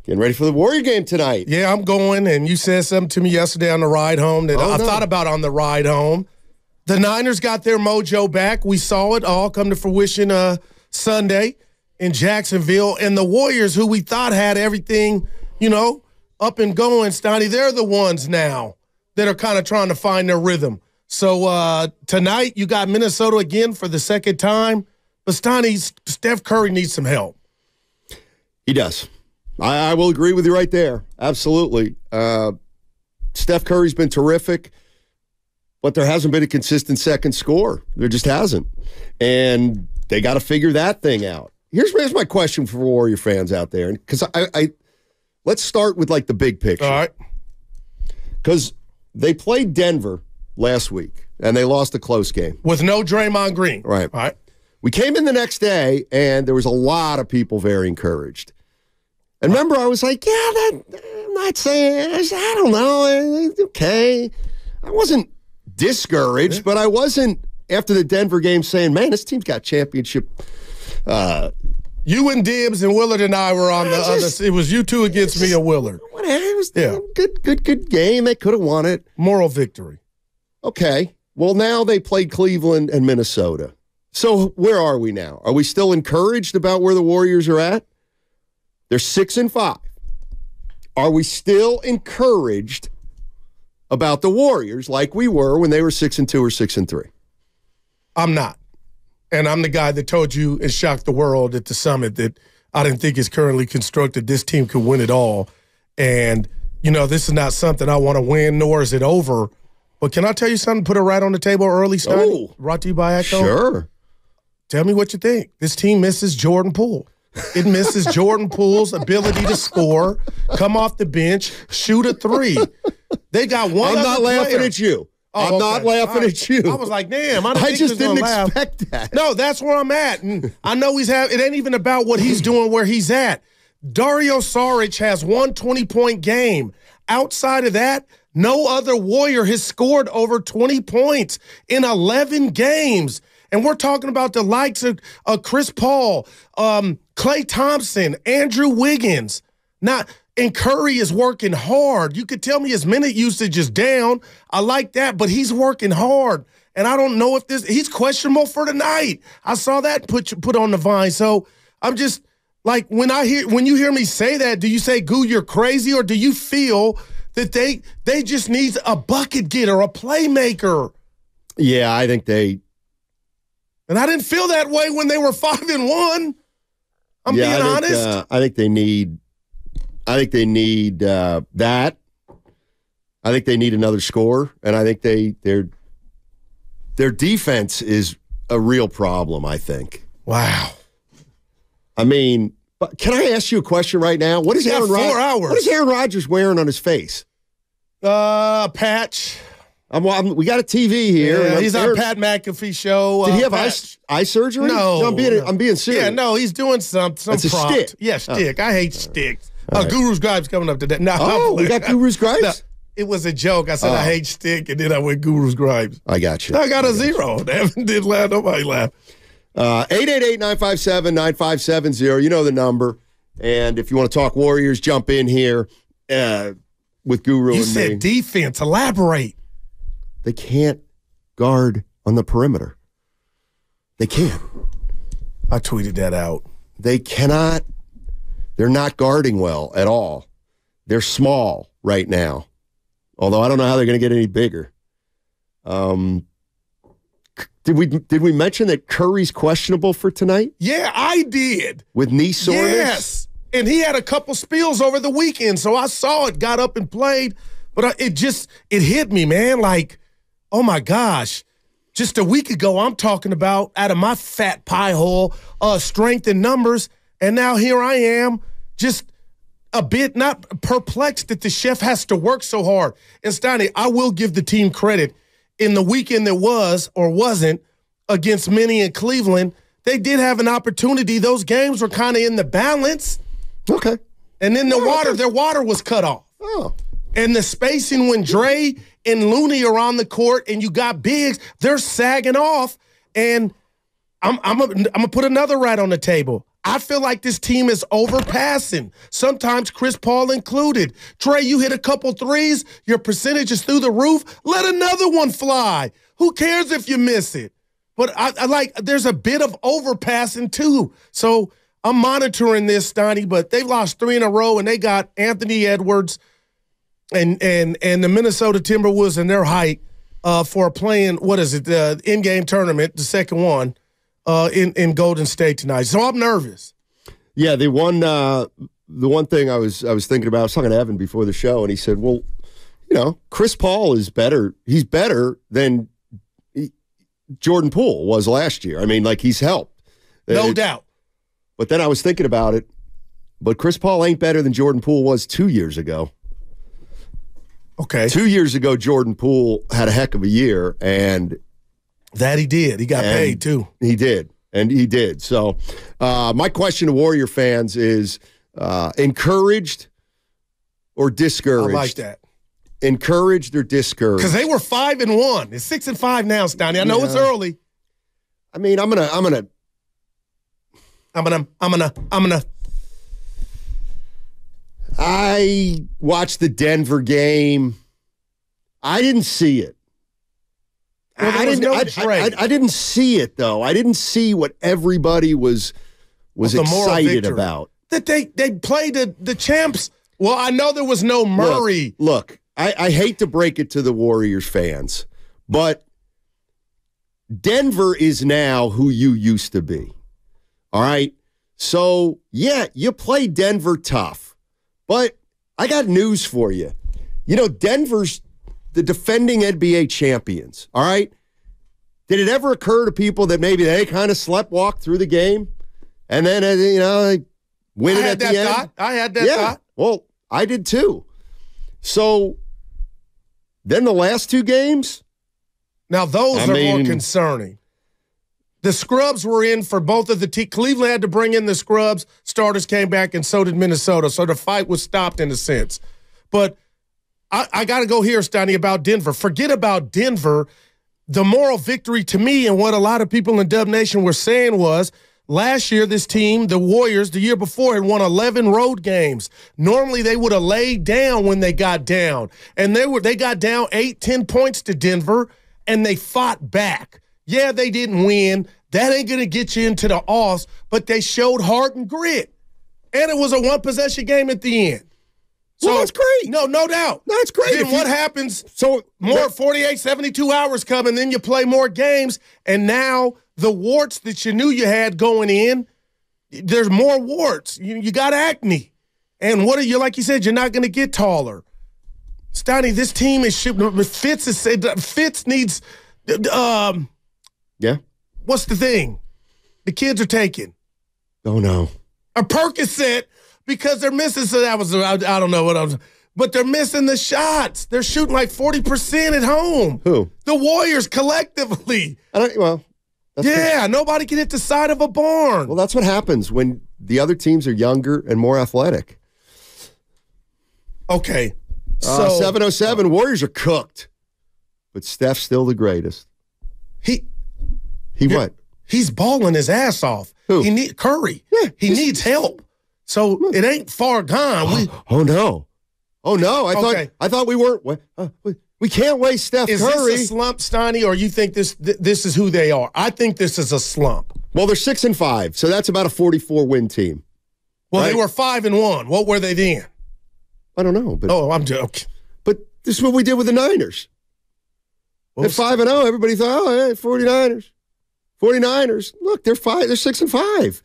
Getting ready for the Warrior game tonight. Yeah, I'm going, and you said something to me yesterday on the ride home that I thought about on the ride home. The Niners got their mojo back. We saw it all come to fruition Sunday in Jacksonville. And the Warriors, who we thought had everything, up and going, Steiny, they're the ones now that are kind of trying to find their rhythm. So tonight you got Minnesota again for the second time. But Steiny, Steph Curry needs some help. He does. I will agree with you right there. Absolutely. Steph Curry's been terrific, but there hasn't been a consistent second score. There just hasn't. And they got to figure that thing out. Here's my question for Warrior fans out there. Because let's start with, the big picture. All right. Because they played Denver last week, and they lost a close game. With no Draymond Green. Right. All right. We came in the next day, and there was a lot of people very encouraged. And remember, I was like, I'm not saying, I don't know, okay. I wasn't discouraged, but I wasn't, after the Denver game, saying, man, this team's got championship. You and Dibbs and Willard and I were on the other. It was you two against me and Willard. It was good game. They could have won it. Moral victory. Okay. Well, now they played Cleveland and Minnesota. So where are we now? Are we still encouraged about where the Warriors are at? They're 6-5. Are we still encouraged about the Warriors like we were when they were 6-2 or 6-3? I'm not. And I'm the guy that told you and shocked the world at the summit that I didn't think is currently constructed. This team could win it all. And, this is not something I want to win, nor is it over. But can I tell you something? Put it right on the table early, Steiny. Brought to you by Echo. Sure. Tell me what you think. This team misses Jordan Poole. It misses Jordan Poole's ability to score, come off the bench, shoot a three. They got one. I'm not laughing at you. I'm not laughing at you. I was like, damn, I just didn't expect that. No, that's where I'm at. And I know it ain't even about what he's doing where he's at. Dario Saric has one 20-point game. Outside of that, no other Warrior has scored over 20 points in 11 games. And we're talking about the likes of Chris Paul, Klay Thompson, Andrew Wiggins. And Curry is working hard. You could tell me his minute usage is down. I like that, but he's working hard. And I don't know if he's questionable for tonight. I saw that put on the Vine. So I'm just like, when you hear me say that, do you say, Goo, you're crazy? Or do you feel that they just need a bucket getter, a playmaker? Yeah, I think they. And I didn't feel that way when they were 5-1. I'm being honest. I think they need that. I think they need another score, and I think their defense is a real problem, I think. Wow. I mean, but can I ask you a question right now? What is Aaron Rodgers? What is Aaron Rodgers wearing on his face? Patch. We got a TV here. Yeah, he's on Pat McAfee show. Did he have eye surgery? No, I'm being serious. Yeah, no, he's doing some It's a prompt. stick. Yeah, stick. I hate sticks. Right. Guru's Gripes coming up today. No, we got Guru's Gripes? No, it was a joke. I said I hate stick, and then I went Guru's Gripes. I got you. I got a 0. Evan did laugh. Nobody laughed. 888-957-9570. You know the number. And if you want to talk Warriors, jump in here with Guru and me. You said defense. Elaborate. They can't guard on the perimeter. They can't. I tweeted that out. They cannot. They're not guarding well at all. They're small right now. Although I don't know how they're going to get any bigger. Did we mention that Curry's questionable for tonight? Yeah, I did. With knee soreness? Yes. And he had a couple spills over the weekend, so I saw it, got up and played. But it hit me, man, like, oh, my gosh. Just a week ago, I'm talking about, out of my fat pie hole, strength and numbers, and now here I am, just a bit not perplexed that the chef has to work so hard. And Steiny, I will give the team credit. In the weekend that was or wasn't against Minnie and Cleveland, they did have an opportunity. Those games were kind of in the balance. Okay. And then their water was cut off. Oh. And the spacing when Dre and Looney are on the court and you got bigs, they're sagging off. And I'm gonna put another right on the table. I feel like this team is overpassing, sometimes Chris Paul included. Trey, you hit a couple threes, your percentage is through the roof. Let another one fly. Who cares if you miss it? But I like, there's a bit of overpassing too. So I'm monitoring this, Steiny, but they've lost 3 in a row, and they got Anthony Edwards and the Minnesota Timberwolves in their height for playing, the in-game tournament, the second one. In Golden State tonight. So I'm nervous. Yeah, the one thing I was thinking about, I was talking to Evan before the show, and he said, well, Chris Paul is better. He's better than Jordan Poole was last year. I mean, like, he's helped. No doubt. But then I was thinking about it, but Chris Paul ain't better than Jordan Poole was 2 years ago. Okay. 2 years ago, Jordan Poole had a heck of a year, and that he did. He got paid, too. He did, and he did. So my question to Warrior fans is encouraged or discouraged? I like that. Encouraged or discouraged? Because they were 5-1. It's 6-5 now, Steiny. I know it's early. I mean, I'm gonna. I watched the Denver game. I didn't see it. Well, I didn't see it, though. I didn't see what everybody was excited about. That they played the champs. Well, I know there was no Murray. Look, I hate to break it to the Warriors fans, but Denver is now who you used to be. All right? So, yeah, you play Denver tough, but I got news for you. Denver's the defending NBA champions, all right? Did it ever occur to people that maybe they kind of sleptwalked through the game and then, they win it at the end? I had that thought. Well, I did too. So then the last 2 games? Now, those are more concerning. The scrubs were in for both of the teams. Cleveland had to bring in the scrubs. Starters came back, and so did Minnesota. So the fight was stopped in a sense. But I got to go here, Steiny, about Denver. Forget about Denver. The moral victory to me, and what a lot of people in Dub Nation were saying, was last year this team, the Warriors, the year before, had won 11 road games. Normally they would have laid down when they got down. And they got down 8-10 points to Denver, and they fought back. Yeah, they didn't win. That ain't going to get you into the offs, but they showed heart and grit. And it was a one-possession game at the end. So, well, that's great. No doubt. That's great. Then what happens? So more 48, 72 hours come, and then you play more games, and now the warts that you knew you had going in, there's more warts. You got acne. And what are you, like you said, you're not going to get taller. Steiny, this team is shooting. Fitz needs, yeah. What's the thing? The kids are taking. Oh, no. A Percocet. Because they're missing, so that was, I don't know what I was, but they're missing the shots. They're shooting like 40% at home. Who? The Warriors collectively. Yeah, nobody can hit the side of a barn. Well, that's what happens when the other teams are younger and more athletic. Okay. So 707, Warriors are cooked. But Steph's still the greatest. He what? He's balling his ass off. Who? Curry. Yeah, he needs help. So it ain't far gone. Oh no! I thought we weren't. We can't waste Steph Curry. Is this a slump, Steiny, or you think this is who they are? I think this is a slump. Well, they're 6-5, so that's about a 44-win team. Well, right? They were 5-1. What were they then? I don't know. But, I'm joking. But this is what we did with the Niners. At 5-0, everybody thought, 49ers. 49ers. Look, they're 6-5.